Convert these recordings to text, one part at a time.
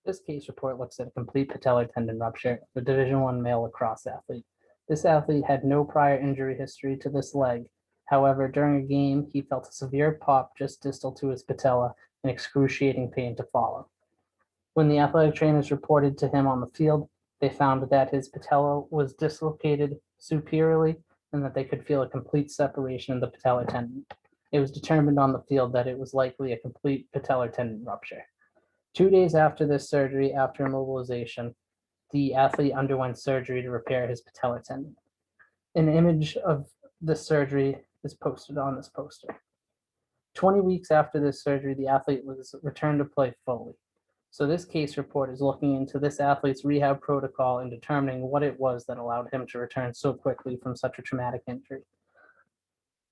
This case report looks at a complete patellar tendon rupture of a Division I male lacrosse athlete. This athlete had no prior injury history to this leg. However, during a game, he felt a severe pop just distal to his patella and excruciating pain to follow. When the athletic trainers reported to him on the field, they found that his patella was dislocated superiorly and that they could feel a complete separation of the patellar tendon. It was determined on the field that it was likely a complete patellar tendon rupture. 2 days after this surgery, after immobilization, the athlete underwent surgery to repair his patellar tendon. An image of the surgery is posted on this poster. 20 weeks after this surgery, the athlete was returned to play fully. So this case report is looking into this athlete's rehab protocol and determining what it was that allowed him to return so quickly from such a traumatic injury.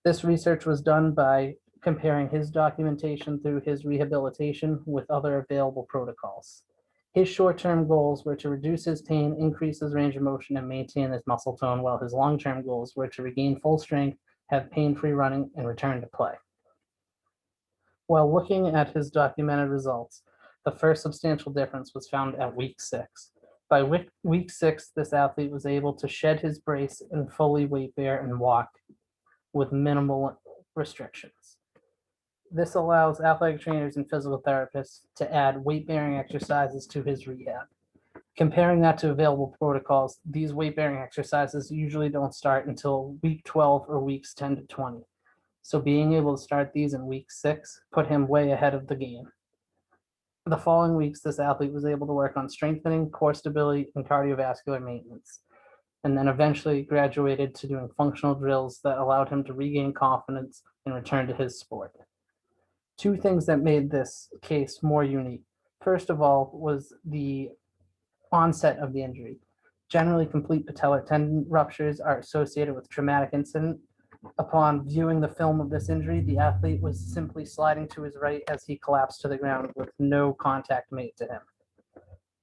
This research was done by comparing his documentation through his rehabilitation with other available protocols. His short-term goals were to reduce his pain, increase his range of motion, and maintain his muscle tone, while his long-term goals were to regain full strength, have pain-free running, and return to play. While looking at his documented results, the first substantial difference was found at week 6. By week 6, this athlete was able to shed his brace and fully weight bear and walk with minimal restrictions. This allows athletic trainers and physical therapists to add weight-bearing exercises to his rehab. Comparing that to available protocols, these weight-bearing exercises usually don't start until week 12 or weeks 10 to 20. So being able to start these in week 6 put him way ahead of the game. The following weeks, this athlete was able to work on strengthening, core stability, and cardiovascular maintenance, and then eventually graduated to doing functional drills that allowed him to regain confidence and return to his sport. 2 things that made this case more unique. First of all was the onset of the injury. Generally, complete patellar tendon ruptures are associated with traumatic incident. Upon viewing the film of this injury, the athlete was simply sliding to his right as he collapsed to the ground with no contact made to him.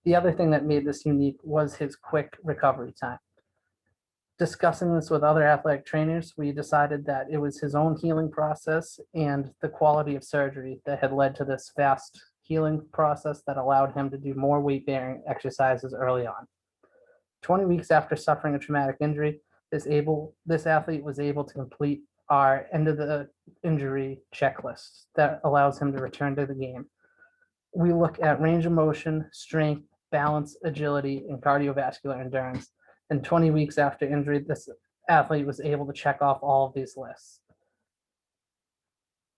The other thing that made this unique was his quick recovery time. Discussing this with other athletic trainers, we decided that it was his own healing process and the quality of surgery that had led to this fast healing process that allowed him to do more weight-bearing exercises early on. 20 weeks after suffering a traumatic injury, this athlete was able to complete our end of the injury checklist that allows him to return to the game. We look at range of motion, strength, balance, agility, and cardiovascular endurance. And 20 weeks after injury, this athlete was able to check off all of these lists.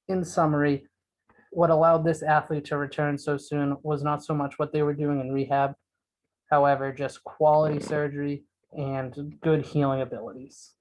In summary, what allowed this athlete to return so soon was not so much what they were doing in rehab, however, just quality surgery and good healing abilities.